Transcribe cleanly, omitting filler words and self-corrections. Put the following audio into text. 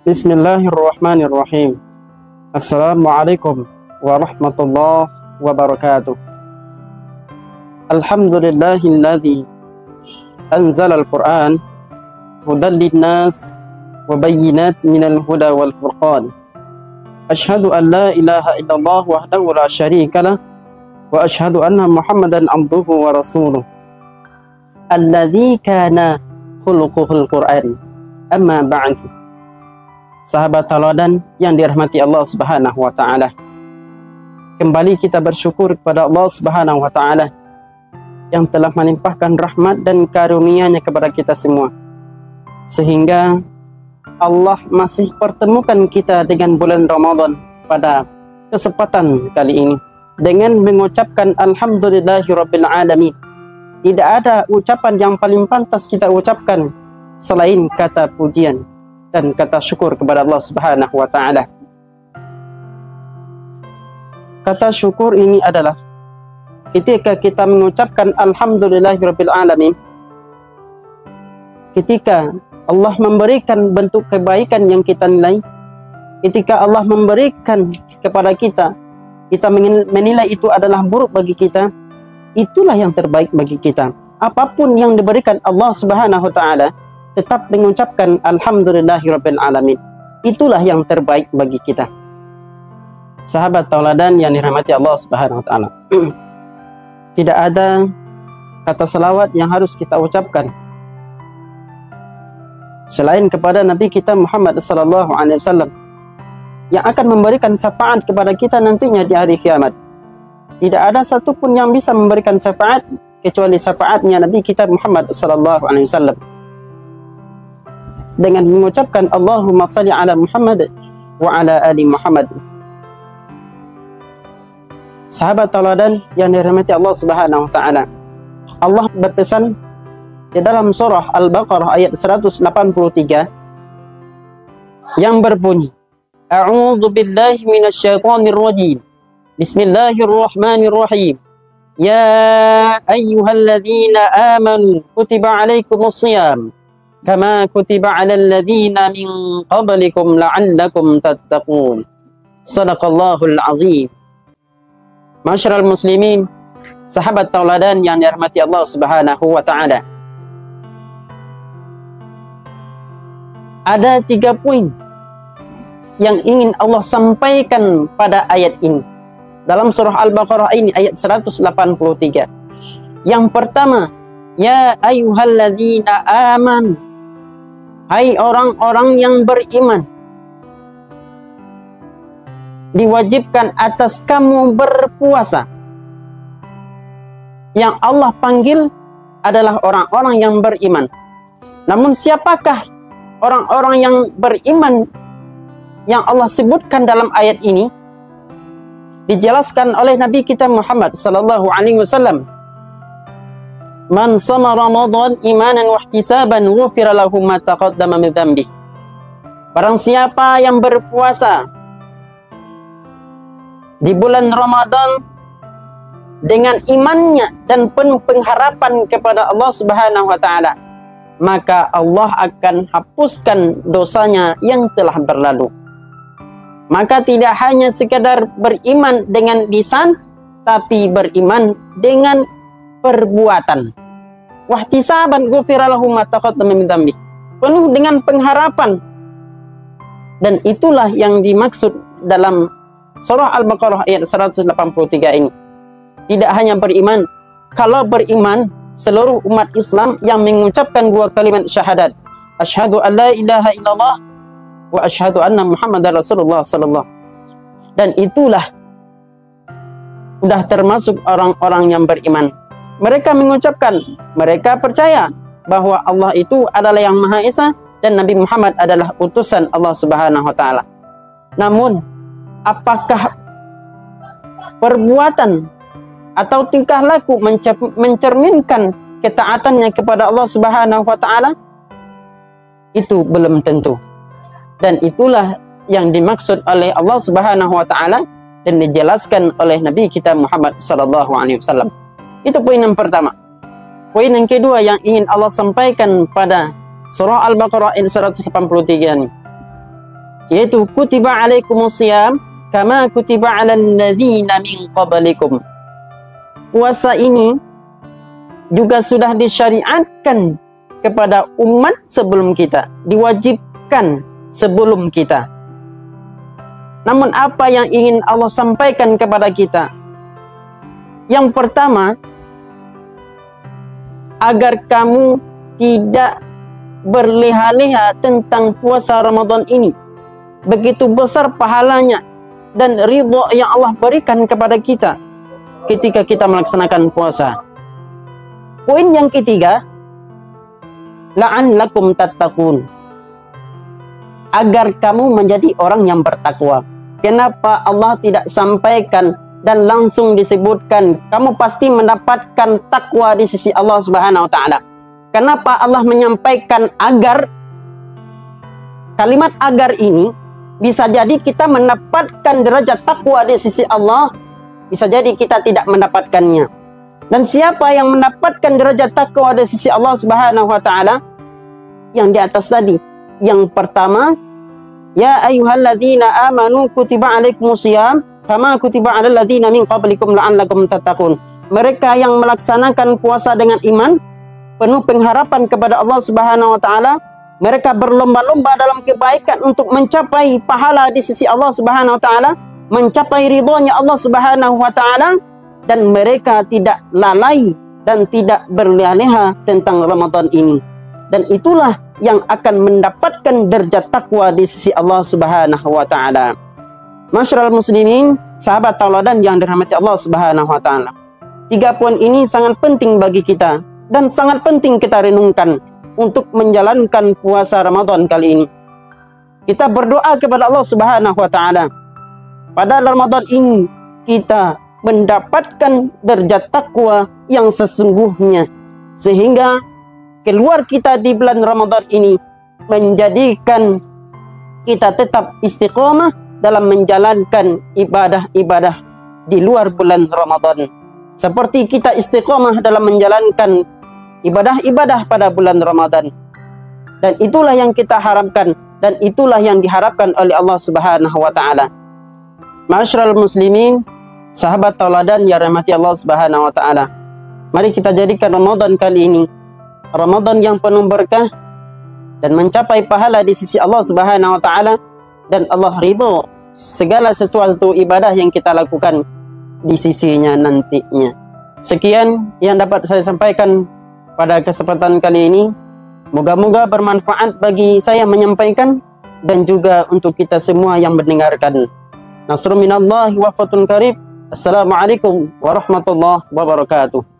Bismillahirrahmanirrahim. Assalamualaikum warahmatullahi wabarakatuh. Alhamdulillahilladzi anzala al-Qur'an hudan linnas wa bayyinatin minal huda wal furqan. Asyhadu an la ilaha illallah wahdahu la syarika lah wa asyhadu anna Muhammadan abduhu wa rasuluh. Alladzi kana khuluquhul Qur'an. Amma ba'du. Sahabat teladan yang dirahmati Allah Subhanahu wa taala. Kembali kita bersyukur kepada Allah Subhanahu wa taala yang telah melimpahkan rahmat dan karunia-Nya kepada kita semua. Sehingga Allah masih pertemukan kita dengan bulan Ramadan pada kesempatan kali ini dengan mengucapkan alhamdulillahirabbil alamin. Tidak ada ucapan yang paling pantas kita ucapkan selain kata pujian dan kata syukur kepada Allah Subhanahu wa taala. Kata syukur ini adalah ketika kita mengucapkan alhamdulillahirabbil alamin, ketika Allah memberikan bentuk kebaikan yang kita nilai, ketika Allah memberikan kepada kita, kita menilai itu adalah buruk bagi kita, itulah yang terbaik bagi kita. Apapun yang diberikan Allah Subhanahu wa taala, tetap mengucapkan alhamdulillahirabbil alamin. Itulah yang terbaik bagi kita. Sahabat tauladan yang dirahmati Allah Subhanahu wa taala. Tidak ada kata selawat yang harus kita ucapkan selain kepada Nabi kita Muhammad sallallahu alaihi wasallam yang akan memberikan syafaat kepada kita nantinya di hari kiamat. Tidak ada satupun yang bisa memberikan syafaat kecuali syafaatnya Nabi kita Muhammad sallallahu alaihi wasallam. Dengan mengucapkan Allahumma salli ala Muhammad wa ala ali Muhammad. Sahabat tauladan yang dirahmati Allah Subhanahu wa taala. Allah berpesan di dalam surah Al-Baqarah ayat 183 yang berbunyi, A'udzu billahi minasyaitonir rajim. Bismillahirrahmanirrahim. Ya ayyuhalladzina amanu kutiba alaikumusshiyam kama kutiba 'alal ladzina min qablikum la'allakum tattaqun. Shadaqallahul azim. Masyarul muslimin, sahabat tauladan yang dirahmati Allah Subhanahu wa taala. Ada 3 poin yang ingin Allah sampaikan pada ayat ini. Dalam surah Al-Baqarah ini ayat 183. Yang pertama, ya ayyuhalladzina amanu. Hai orang-orang yang beriman, diwajibkan atas kamu berpuasa. Yang Allah panggil adalah orang-orang yang beriman. Namun siapakah orang-orang yang beriman yang Allah sebutkan dalam ayat ini? Dijelaskan oleh Nabi kita Muhammad sallallahu alaihi wasallam. Man sama Ramadan imanan wa ihtisaban ghufira lahu ma taqaddama min dzambi. Barang siapa yang berpuasa di bulan Ramadan dengan imannya dan penuh pengharapan kepada Allah Subhanahu wa taala, maka Allah akan hapuskan dosanya yang telah berlalu. Maka tidak hanya sekadar beriman dengan lisan, tapi beriman dengan perbuatan. Wahtisaban ghufira lahu ma taqaddama min dzambi. Penuh dengan pengharapan. Dan itulah yang dimaksud dalam surah Al-Baqarah ayat 183 ini. Tidak hanya beriman. Kalau beriman, seluruh umat Islam yang mengucapkan 2 kalimat syahadat, asyhadu an la ilaha illallah wa asyhadu anna Muhammadar Rasulullah sallallahu. Dan itulah sudah termasuk orang-orang yang beriman. Mereka mengucapkan, mereka percaya bahwa Allah itu adalah yang Maha Esa dan Nabi Muhammad adalah utusan Allah Subhanahu wa taala. Namun, apakah perbuatan atau tingkah laku mencerminkan ketaatannya kepada Allah Subhanahu wa taala? Itu belum tentu. Dan itulah yang dimaksud oleh Allah Subhanahu wa taala dan dijelaskan oleh Nabi kita Muhammad sallallahu alaihi wasallam. Itu poin yang pertama. Poin yang kedua yang ingin Allah sampaikan pada surah Al-Baqarah ayat 183 ini. yaitu kutiba alaikumusiyam kama kutiba alal ladzina min qablikum. Puasa ini juga sudah disyariatkan kepada umat sebelum kita, diwajibkan sebelum kita. Namun apa yang ingin Allah sampaikan kepada kita? Yang pertama, agar kamu tidak berleha-leha tentang puasa Ramadan ini. Begitu besar pahalanya dan ridha yang Allah berikan kepada kita ketika kita melaksanakan puasa. Poin yang ketiga, la'allakum tattaqun. Agar kamu menjadi orang yang bertakwa. Kenapa Allah tidak sampaikan dan langsung disebutkan kamu pasti mendapatkan takwa di sisi Allah Subhanahu wa taala? Kenapa Allah menyampaikan agar? Kalimat agar ini bisa jadi kita mendapatkan derajat takwa di sisi Allah, bisa jadi kita tidak mendapatkannya. Dan siapa yang mendapatkan derajat takwa di sisi Allah Subhanahu wa taala? Yang di atas tadi. Yang pertama, ya ayyuhalladzina amanu kutiba alaikumusiyam kama kutiba alal ladzina min qablikum la'allakum tattaqun. Mereka yang melaksanakan puasa dengan iman, penuh pengharapan kepada Allah Subhanahu wa taala, mereka berlomba-lomba dalam kebaikan untuk mencapai pahala di sisi Allah Subhanahu wa taala, mencapai ridhonya Allah Subhanahu wa taala, dan mereka tidak lalai dan tidak berleha-leha tentang Ramadan ini. Dan itulah yang akan mendapatkan derajat takwa di sisi Allah Subhanahu wa taala. Masyarul muslimin, sahabat tauladan yang dirahmati Allah Subhanahu wa taala. 3 poin ini sangat penting bagi kita dan sangat penting kita renungkan untuk menjalankan puasa Ramadan kali ini. Kita berdoa kepada Allah Subhanahu wa taala. Pada Ramadan ini kita mendapatkan derajat takwa yang sesungguhnya, sehingga keluar kita di bulan Ramadan ini menjadikan kita tetap istiqomah dalam menjalankan ibadah-ibadah di luar bulan Ramadan, seperti kita istiqomah dalam menjalankan ibadah-ibadah pada bulan Ramadan. Dan itulah yang kita harapkan, dan itulah yang diharapkan oleh Allah Subhanahu wa taala. Ma'asyiral muslimin, sahabat tauladan yang rahmati Allah Subhanahu wa taala. Mari kita jadikan Ramadan kali ini Ramadan yang penuh berkah dan mencapai pahala di sisi Allah Subhanahu wa taala, dan Allah ridho segala sesuatu ibadah yang kita lakukan di sisinya nantinya. Sekian yang dapat saya sampaikan pada kesempatan kali ini. Moga-moga bermanfaat bagi saya menyampaikan dan juga untuk kita semua yang mendengarkan. Nasrun minallahi wa fatun qarib. Assalamualaikum warahmatullahi wabarakatuh.